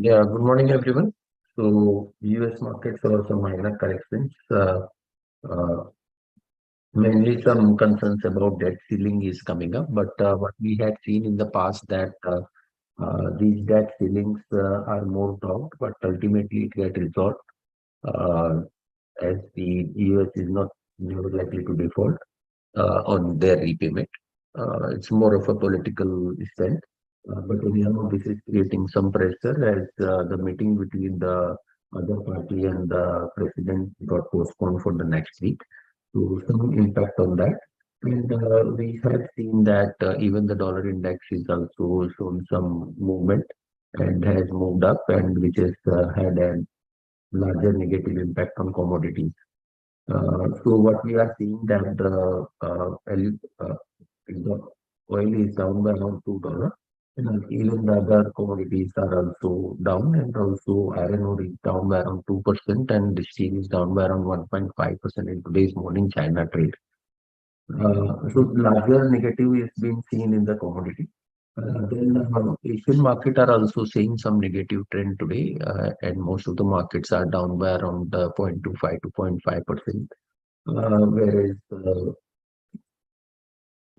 Yeah, good morning, everyone. So, US markets saw some minor corrections, uh, mainly some concerns about debt ceiling is coming up. But what we had seen in the past that these debt ceilings are moved out, but ultimately it get resolved uh, as the US is not never likely to default on their repayment. It's more of a political stunt. But anyhow, this is creating some pressure as the meeting between the other party and the president got postponed for the next week. So some impact on that. And we have seen that even the dollar index is also shown some movement and has moved up, and which has had a larger negative impact on commodities. So what we are seeing that the oil is down by around $2, and even the other commodities are also down, and also iron ore is down by around 2%, and the steel is down by around 1.5% in today's morning China trade. So larger negative is being seen in the commodity. Then Asian market are also seeing some negative trend today, and most of the markets are down by around 0.25 to 0.5%, whereas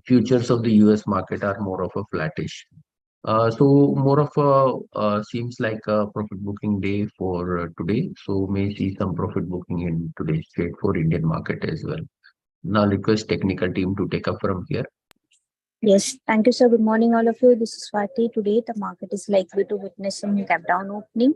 futures of the US market are more of a flattish. So more of a seems like a profit booking day for today. So may see some profit booking in today's trade for Indian market as well. Now request technical team to take up from here. Yes, thank you, sir. Good morning, all of you. This is Swati. Today, the market is likely to witness some gap down opening,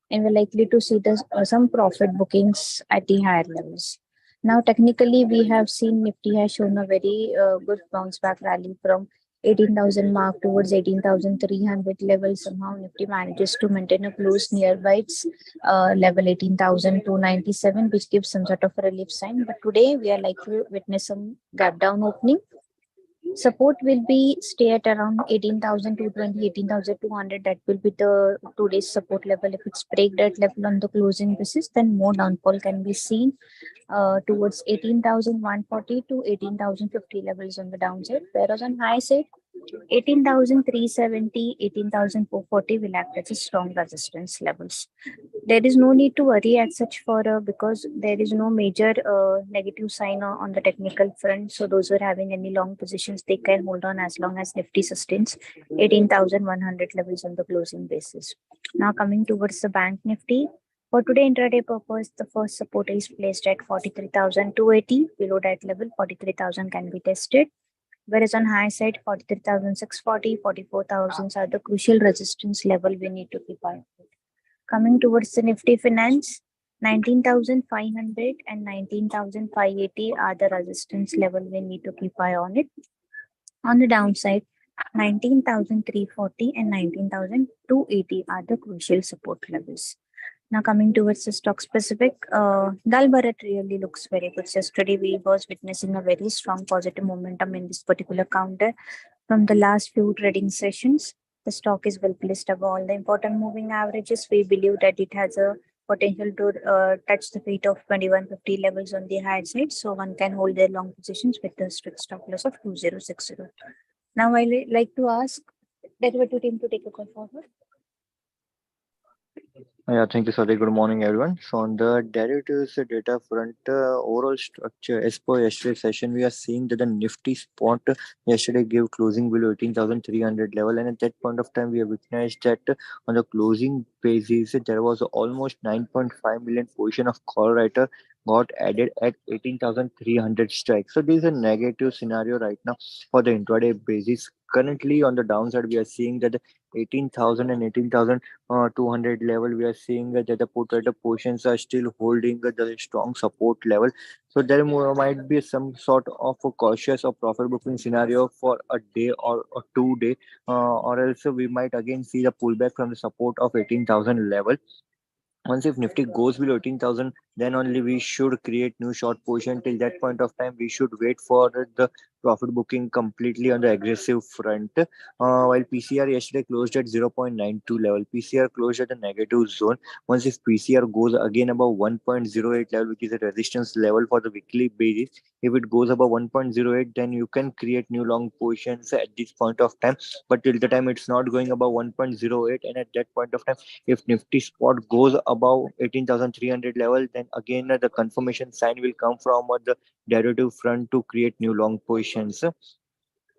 and we're likely to see some profit bookings at the higher levels. Now, technically, we have seen Nifty has shown a very good bounce back rally from 18,000 mark towards 18,300 level. Somehow, Nifty manages to maintain a close nearby its level 18,297, which gives some sort of a relief sign. But today, we are likely to witness some gap down opening. Support will be stay at around 18,220, 18,200. That will be the today's support level. If it's break that level on the closing basis, then more downfall can be seen towards 18,140 to 18,050 levels on the downside. Whereas on high side, 18,370, 18,440 will act as a strong resistance levels. There is no need to worry as such for because there is no major negative sign on the technical front. So those who are having any long positions, they can hold on as long as Nifty sustains 18,100 levels on the closing basis. Now coming towards the Bank Nifty. For today intraday purpose, the first support is placed at 43,280. Below that level, 43,000 can be tested. Whereas on high side, 43,640, 44,000 are the crucial resistance level we need to keep eye on. Coming towards the Nifty Finance, 19,500 and 19,580 are the resistance level we need to keep eye on it. On the downside, 19,340 and 19,280 are the crucial support levels. Now coming towards the stock specific, Dal Bharat really looks very good. Yesterday we was witnessing a very strong positive momentum in this particular counter from the last few trading sessions. The stock is well placed above all the important moving averages. We believe that it has a potential to touch the feet of 2150 levels on the high side. So one can hold their long positions with the strict stop loss of 2060. Now I like to ask derivative team to take a call forward. Yeah, thank you, Sadiq. Good morning, everyone. So on the derivatives data front, overall structure, as per yesterday's session, we are seeing that the Nifty spot yesterday gave closing below 18,300 level. And at that point of time, we have witnessed that on the closing basis, there was almost 9.5 million position of call writer got added at 18,300 strike. So this is a negative scenario right now for the intraday basis. Currently on the downside, we are seeing that the 18,000 and 18,200 level, we are seeing that the put trader positions are still holding the strong support level. So there might be some sort of a cautious or profit booking scenario for a day or 2 day, or else we might again see the pullback from the support of 18,000 level. Once if Nifty goes below 18,000, then only we should create new short position. Till that point of time, we should wait for the profit booking completely on the aggressive front. While PCR yesterday closed at 0.92 level, PCR closed at a negative zone. Once if PCR goes again above 1.08 level, which is a resistance level for the weekly basis, if it goes above 1.08, then you can create new long positions at this point of time. But till the time it's not going above 1.08, and at that point of time, if Nifty spot goes above 18,300 level, then again the confirmation sign will come from the derivative front to create new long positions.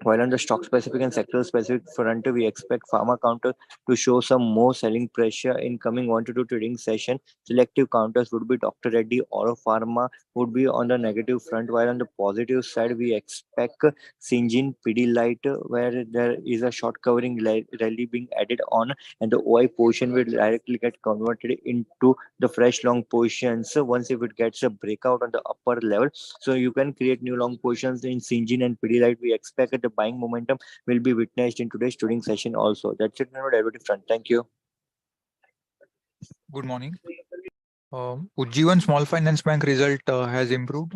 While on the stock specific and sector specific front, we expect pharma counter to show some more selling pressure in coming 1 to 2 trading session. Selective counters would be Dr. Reddy or Pharma would be on the negative front. While on the positive side, we expect Syngene Pidilite, where there is a short covering rally being added on, and the OI position will directly get converted into the fresh long positions. So once if it gets a breakout on the upper level, so you can create new long positions in Syngene and Pidilite. We expect that the buying momentum will be witnessed in today's trading session also. That's it on the derivative front. Thank you. Good morning. Ujjivan Small Finance Bank result has improved.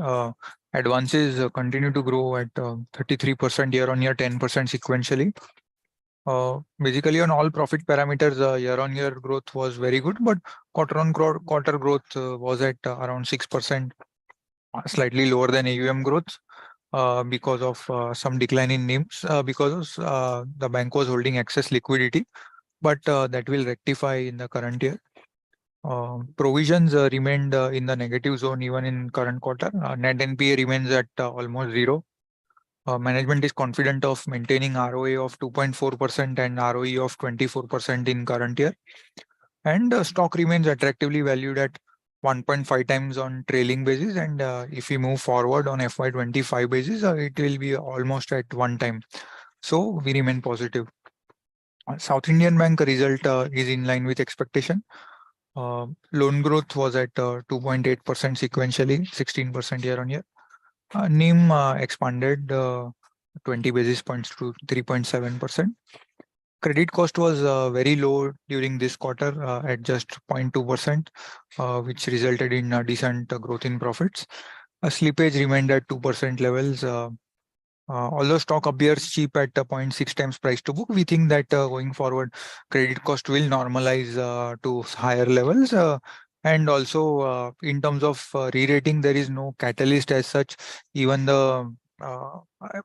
Advances continue to grow at 33% year-on-year, 10% sequentially. Basically, on all profit parameters, year-on-year growth was very good, but quarter-on-quarter growth was at around 6%, slightly lower than AUM growth because of some decline in NIMs because the bank was holding excess liquidity, but that will rectify in the current year. Provisions remained in the negative zone even in current quarter. Net NPA remains at almost zero. Management is confident of maintaining ROA of 2.4% and ROE of 24% in current year. And stock remains attractively valued at 1.5 times on trailing basis. And if we move forward on FY25 basis, it will be almost at 1 time. So we remain positive. South Indian Bank result is in line with expectation. Loan growth was at 2.8% sequentially, 16% year-on-year. NIM expanded 20 basis points to 3.7%. Credit cost was very low during this quarter at just 0.2%, which resulted in decent growth in profits. Slippage remained at 2% levels. Although stock appears cheap at 0.6 times price to book, we think that going forward, credit cost will normalize to higher levels. And also, in terms of re-rating, there is no catalyst as such. Even the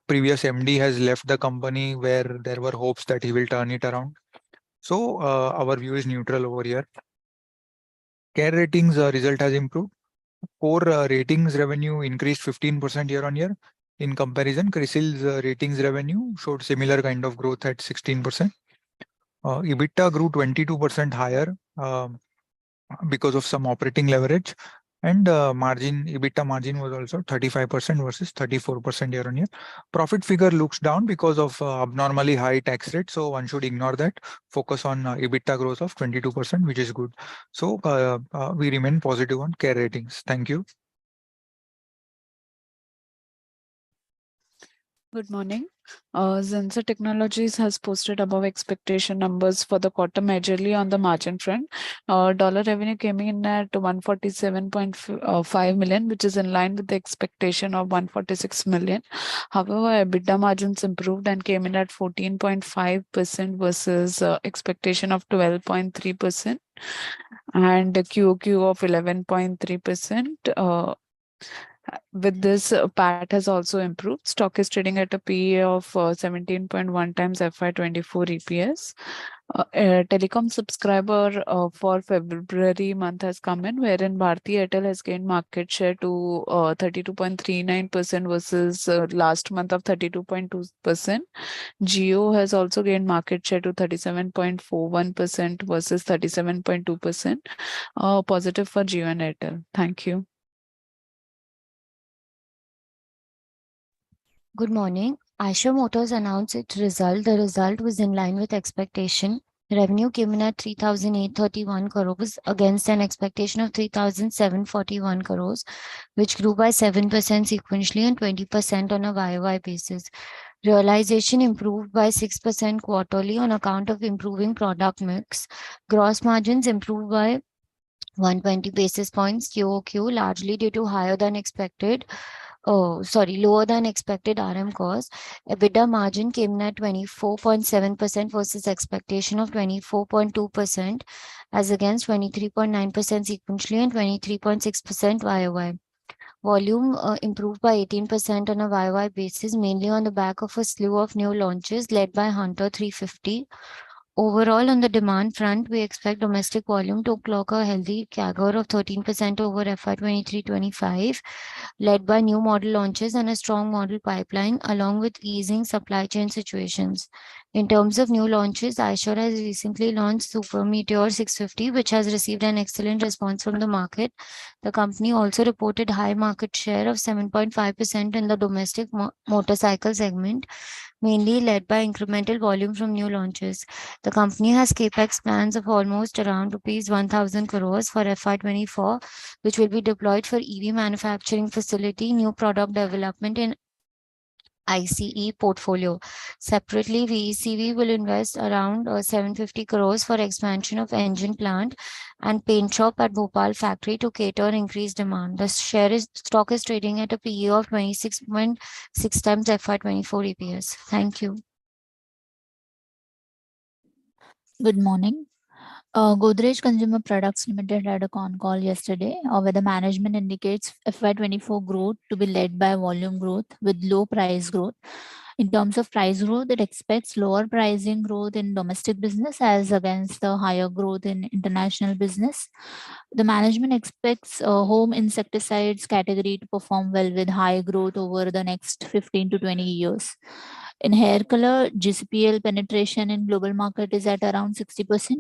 previous MD has left the company where there were hopes that he will turn it around. So our view is neutral over here. Care ratings result has improved. Core ratings revenue increased 15% year-on-year. In comparison, CRISIL's ratings revenue showed similar kind of growth at 16%. EBITDA grew 22% higher because of some operating leverage, and EBITDA margin was also 35% versus 34% year-on-year. Profit figure looks down because of abnormally high tax rate, so one should ignore that. Focus on EBITDA growth of 22%, which is good. So we remain positive on care ratings. Thank you. Good morning. Zenser Technologies has posted above expectation numbers for the quarter, majorly on the margin front. Dollar revenue came in at 147.5 million, which is in line with the expectation of 146 million. However, EBITDA margins improved and came in at 14.5% versus expectation of 12.3% and a QOQ of 11.3%. With this, PAT has also improved. Stock is trading at a PE of 17.1 times FY24 EPS. Telecom subscriber for February month has come in, wherein Bharti Airtel has gained market share to 32.39% versus last month of 32.2%. Jio has also gained market share to 37.41% versus 37.2%. Positive for Jio and Airtel. Thank you. Good morning. Eicher Motors announced its result. The result was in line with expectation. Revenue came in at 3,831 crores against an expectation of 3,741 crores, which grew by 7% sequentially and 20% on a YOY basis. Realization improved by 6% quarterly on account of improving product mix. Gross margins improved by 120 basis points QOQ, largely due to lower than expected RM costs. EBITDA margin came in at 24.7% versus expectation of 24.2%, as against 23.9% sequentially and 23.6% YOY. Volume improved by 18% on a YOY basis, mainly on the back of a slew of new launches led by Hunter 350. Overall, on the demand front, we expect domestic volume to clock a healthy CAGR of 13% over FY 23-25, led by new model launches and a strong model pipeline, along with easing supply chain situations. In terms of new launches, Eicher has recently launched Super Meteor 650, which has received an excellent response from the market. The company also reported high market share of 7.5% in the domestic motorcycle segment, mainly led by incremental volume from new launches. The company has capex plans of almost around rupees 1,000 crores for FY24, which will be deployed for EV manufacturing facility, new product development, and ICE portfolio. Separately, VECV will invest around 750 crores for expansion of engine plant and paint shop at Bhopal factory to cater increased demand. The stock is trading at a PE of 26.6 times FY24 EPS. Thank you. Good morning. Godrej Consumer Products Limited had a con call yesterday where the management indicates FY24 growth to be led by volume growth with low price growth. In terms of price growth, it expects lower pricing growth in domestic business as against the higher growth in international business. The management expects home insecticides category to perform well with high growth over the next 15 to 20 years. In hair color, GCPL penetration in global market is at around 60%,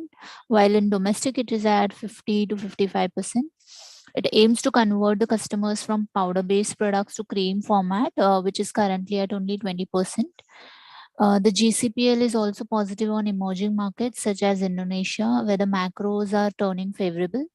while in domestic it is at 50 to 55%. It aims to convert the customers from powder-based products to cream format, which is currently at only 20%. The GCPL is also positive on emerging markets such as Indonesia, where the macros are turning favorable.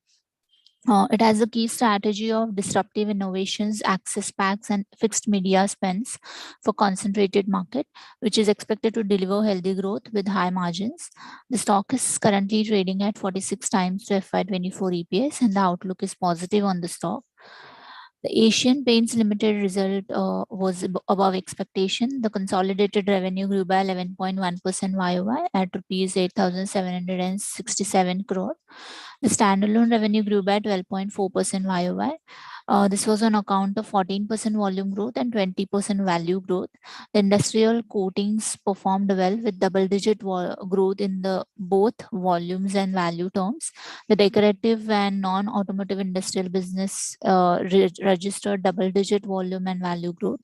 It has a key strategy of disruptive innovations, access packs, and fixed media spends for concentrated market, which is expected to deliver healthy growth with high margins. The stock is currently trading at 46 times to FY24 EPS, and the outlook is positive on the stock. The Asian Paints Limited result was above expectation. The consolidated revenue grew by 11.1% YOY at rupees 8,767 crore. The standalone revenue grew by 12.4% YOY. This was on account of 14% volume growth and 20% value growth. The industrial coatings performed well with double-digit growth in the both volumes and value terms. The decorative and non-automotive industrial business registered double-digit volume and value growth.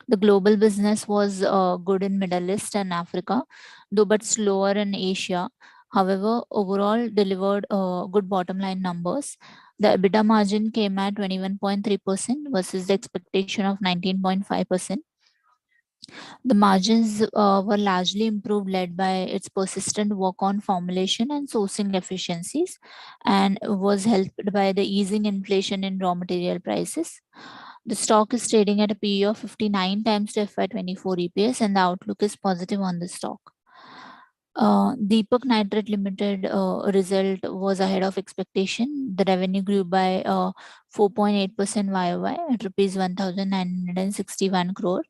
The global business was good in Middle East and Africa, though but slower in Asia. However, overall delivered good bottom line numbers. The EBITDA margin came at 21.3% versus the expectation of 19.5%. The margins were largely improved, led by its persistent work on formulation and sourcing efficiencies, and was helped by the easing inflation in raw material prices. The stock is trading at a PE of 59 times to FY24 EPS, and the outlook is positive on the stock. Deepak Nitrite Limited result was ahead of expectation. The revenue grew by 4.8% YOY at rupees 1,961 crore.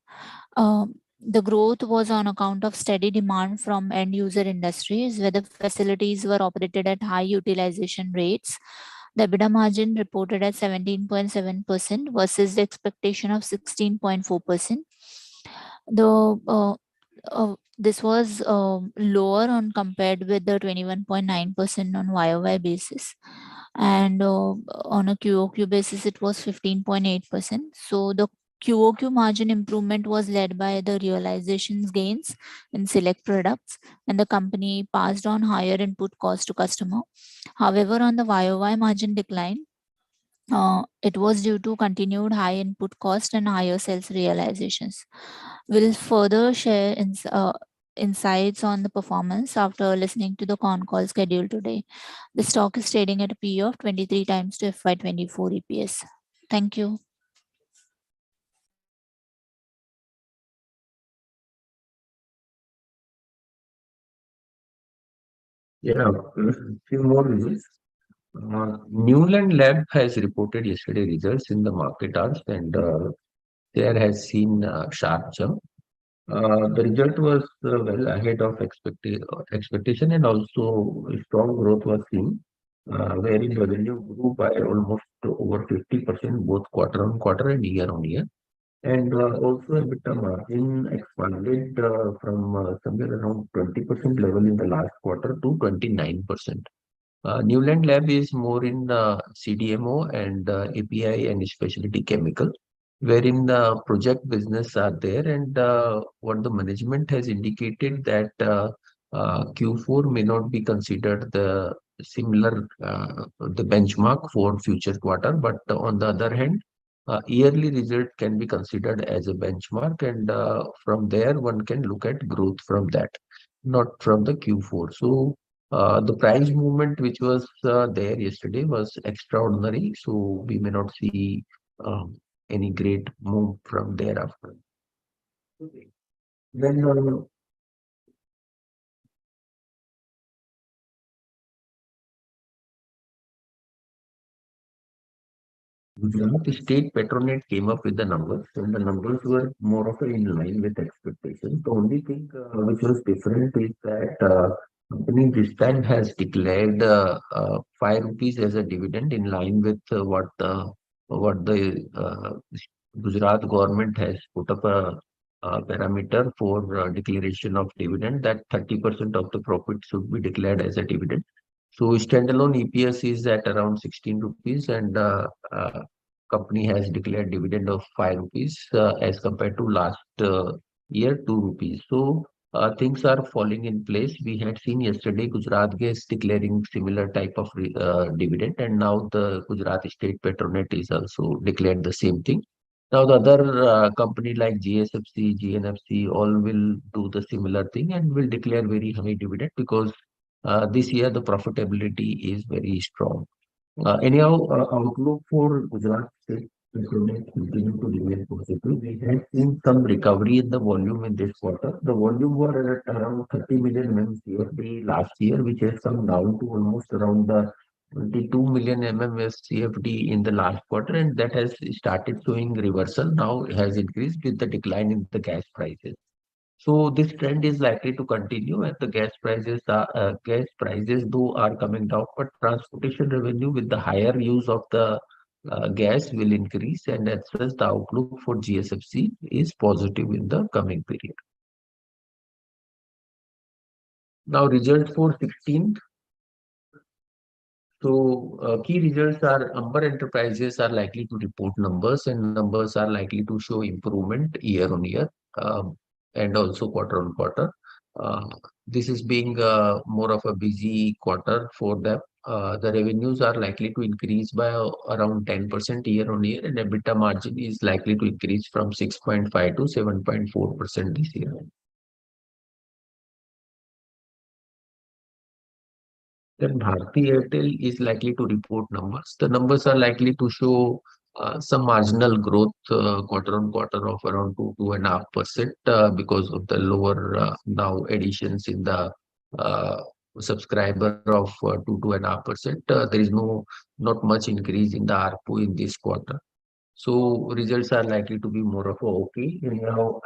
The growth was on account of steady demand from end user industries where the facilities were operated at high utilization rates. The EBITDA margin reported at 17.7% versus the expectation of 16.4%. This was lower on compared with the 21.9% on YOY basis, and on a QOQ basis it was 15.8%. So the QOQ margin improvement was led by the realizations gains in select products, and the company passed on higher input cost to customer. However, on the YOY margin decline, It was due to continued high input cost and higher sales realizations. We'll further share insights on the performance after listening to the con call scheduled today. The stock is trading at a PE of 23 times to FY24 EPS. Thank you. Yeah, few more results. Newland Lab has reported yesterday results in the market hours, and there has seen a sharp jump. The result was well ahead of expectation, and also strong growth was seen, wherein revenue grew by almost over 50% both quarter on quarter and year on year. And also EBITDA margin expanded from somewhere around 20% level in the last quarter to 29%. Newland Lab is more in CDMO and API and specialty chemical, wherein the project business are there. And what the management has indicated that Q4 may not be considered the similar the benchmark for future quarter, but on the other hand, yearly result can be considered as a benchmark, and from there one can look at growth from that, not from the Q4. So the price movement which was there yesterday was extraordinary, so we may not see any great move from thereafter. Then Gujarat State Petronet came up with the numbers, and the numbers were more of in line with expectations. The only thing which was different is that company this time has declared 5 rupees as a dividend in line with what the Gujarat government has put up a parameter for declaration of dividend, that 30% of the profit should be declared as a dividend. So standalone EPS is at around 16 rupees, and company has declared dividend of 5 rupees as compared to last year 2 rupees. So things are falling in place. We had seen yesterday Gujarat Gas declaring similar type of dividend, and now the Gujarat State Petronet is also declared the same thing. Now the other company like GSFC, GNFC all will do the similar thing and will declare very high dividend because this year the profitability is very strong. Anyhow, outlook for Gujarat State Petronet continue to remain positive. We had seen some recovery in the volume in this quarter. The volume were at around 30 million MMSCFD last year, which has come down to almost around the 22 million MMSCFD in the last quarter, and that has started showing reversal. Now it has increased with the decline in the gas prices. So this trend is likely to continue, and the gas prices though are coming down, but transportation revenue with the higher use of the gas will increase, and as such the outlook for GSFC is positive in the coming period. Now result for 16th. So key results are Amber Enterprises are likely to report numbers, and numbers are likely to show improvement year on year and also quarter on quarter. This is being more of a busy quarter for them. The revenues are likely to increase by around 10% year on year, and EBITDA margin is likely to increase from 6.5 to 7.4% this year. Then Bharti Airtel is likely to report numbers. The numbers are likely to show some marginal growth quarter on quarter of around 2.5% because of the lower now additions in the subscriber of 2.5%. There is not much increase in the ARPU in this quarter. So results are likely to be more of a okay. Anyhow,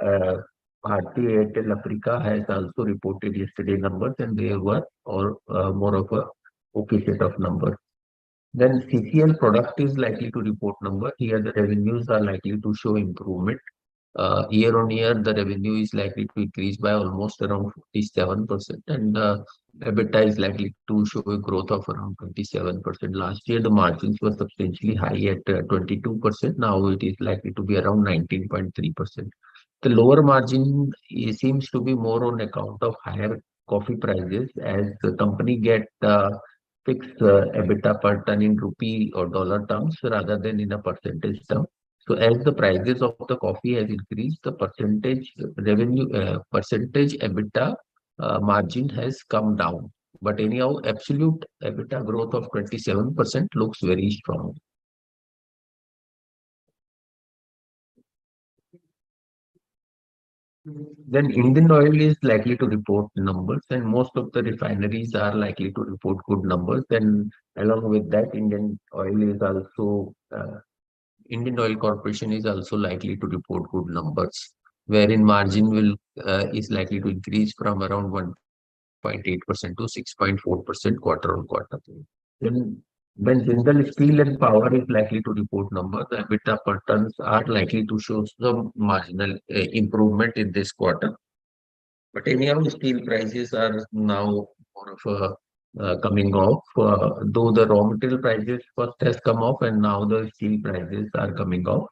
Bharti Airtel Africa has also reported yesterday numbers, and they were more of a okay set of numbers. Then CCL product is likely to report number. Here the revenues are likely to show improvement. Year on year, the revenue is likely to increase by almost around 57%, and EBITDA is likely to show a growth of around 27%. Last year, the margins were substantially high at 22%. Now it is likely to be around 19.3%. The lower margin seems to be more on account of higher coffee prices as the company get fixed EBITDA per ton in rupee or dollar terms rather than in a percentage term. So as the prices of the coffee has increased, the percentage revenue, percentage EBITDA margin has come down. But anyhow, absolute EBITDA growth of 27% looks very strong. Then Indian Oil is likely to report numbers, and most of the refineries are likely to report good numbers. And along with that, Indian Oil Corporation is also likely to report good numbers, wherein margin will is likely to increase from around 1.8% to 6.4% quarter on quarter. Then when Jindal Steel and Power is likely to report numbers, the EBITDA per tons are likely to show some marginal improvement in this quarter. But anyhow, steel prices are now more of a coming off, though the raw material prices first has come off and now the steel prices are coming off.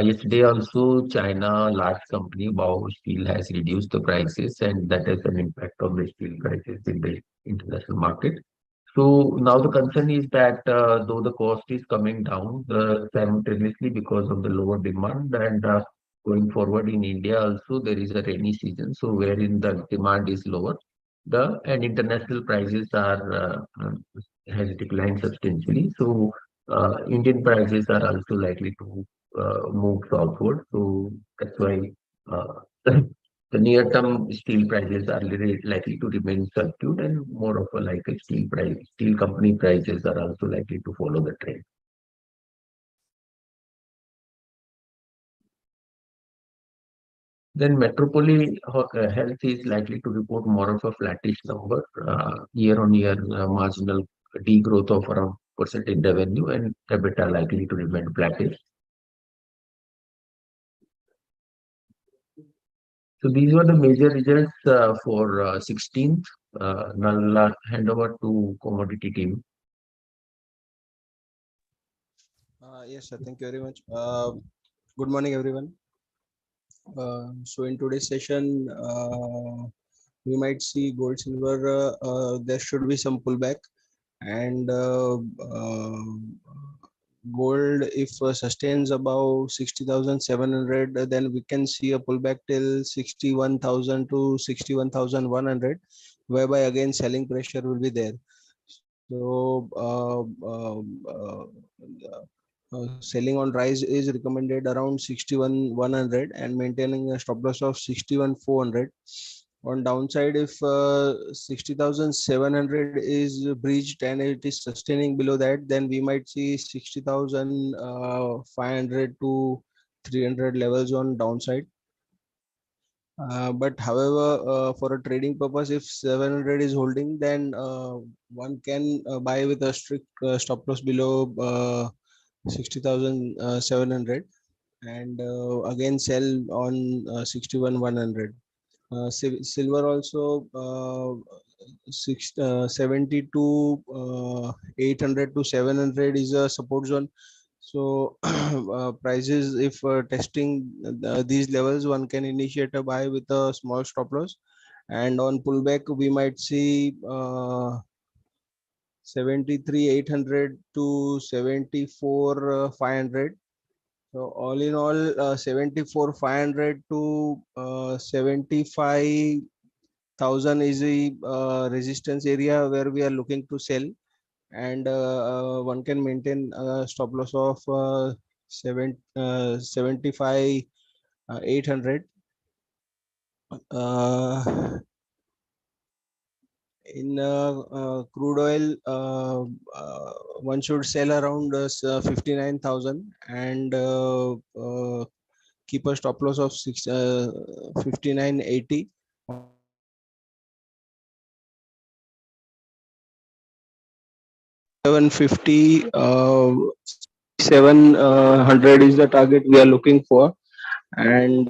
Yesterday also, China large company Bao Steel has reduced the prices, and that has an impact on the steel prices in the international market. So now the concern is that though the cost is coming down simultaneously because of the lower demand, and going forward in India also there is a rainy season, so wherein the demand is lower, the and international prices are has declined substantially. So Indian prices are also likely to move southward. So that's why uh, the near-term steel prices are likely to remain subdued, and more of a like a steel company prices are also likely to follow the trend. Then Health is likely to report more of a flattish number, year-on-year marginal degrowth of around percent in revenue, and EBITDA likely to remain flattish. So these were the major results for 16th. Now I'll hand over to commodity team. Yes, sir. Thank you very much. Good morning, everyone. So in today's session, we might see gold, silver. There should be some pullback, and gold, if sustains above 60,700, then we can see a pullback till 61,000 to 61,100, whereby again selling pressure will be there. So selling on rise is recommended around 61,100 and maintaining a stop loss of 61,400. On downside, if 60,700 is breached and it is sustaining below that, then we might see 60,500 to 300 levels on downside. But however, for a trading purpose, if 700 is holding, then one can buy with a strict stop loss below 60,700 and again sell on 61,100. Silver also 72 800 to 700 is a support zone. So prices, if testing these levels, one can initiate a buy with a small stop loss, and on pullback we might see 73,800 to 74,500. So all in all, 74,500 to 75,000 is the resistance area where we are looking to sell, and one can maintain a stop loss of 75,800. In crude oil, one should sell around 59,000 and keep a stop loss of 59.80. $750, 700 is the target we are looking for, and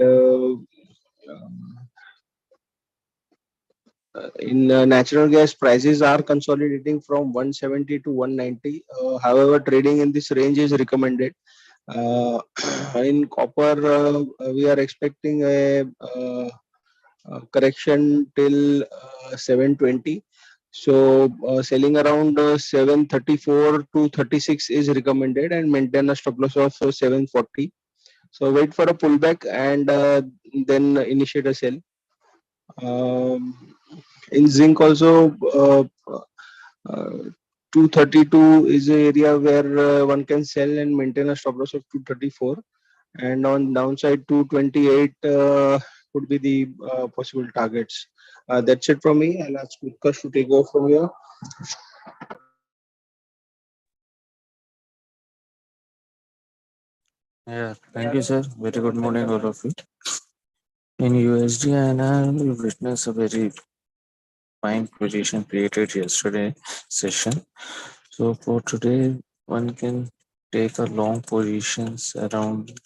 in natural gas, prices are consolidating from 170 to 190. However, trading in this range is recommended. In copper, we are expecting a correction till 720. So selling around 734 to 36 is recommended and maintain a stop loss of 740. So wait for a pullback and then initiate a sell. In zinc also, 232 is an area where one can sell and maintain a stop loss of 234. And on downside, 228 could be the possible targets. That's it from me. I'll ask Utkarsh to take over from here. Yeah, thank you, sir. Very good morning, all of you. In USD INR, we witnessed a very fine position created yesterday session. So for today, one can take a long positions around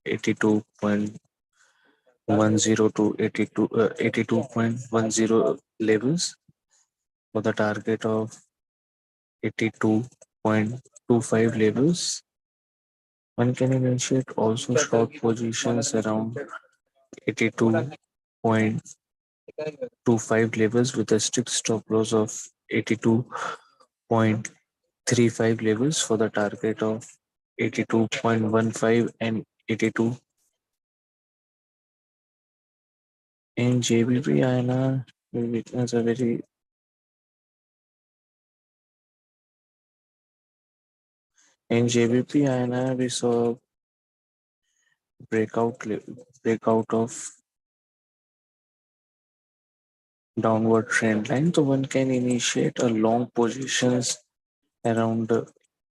82.10 to 82.10 levels for the target of 82.25 levels. One can initiate also short positions around 82.25 levels with a strict stop loss of 82.35 levels for the target of 82.15 and 82. In JBP INR, we witness a very we saw breakout of downward trend line. So one can initiate a long positions around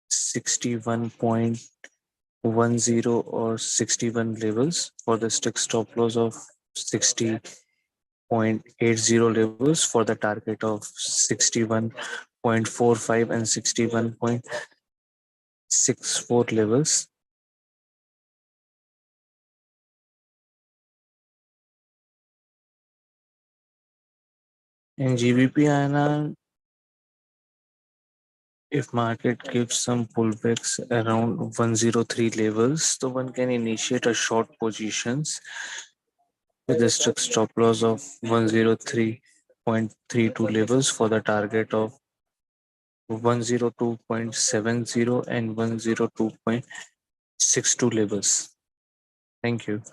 61.10 or 61 levels for the strict stop loss of 60.80 levels for the target of 61.45 and 61.64 levels. In GBP INR, if market gives some pullbacks around 103 levels, so one can initiate a short positions with a strict stop loss of 103.32 levels for the target of 102.70 and 102.62 levels. Thank you.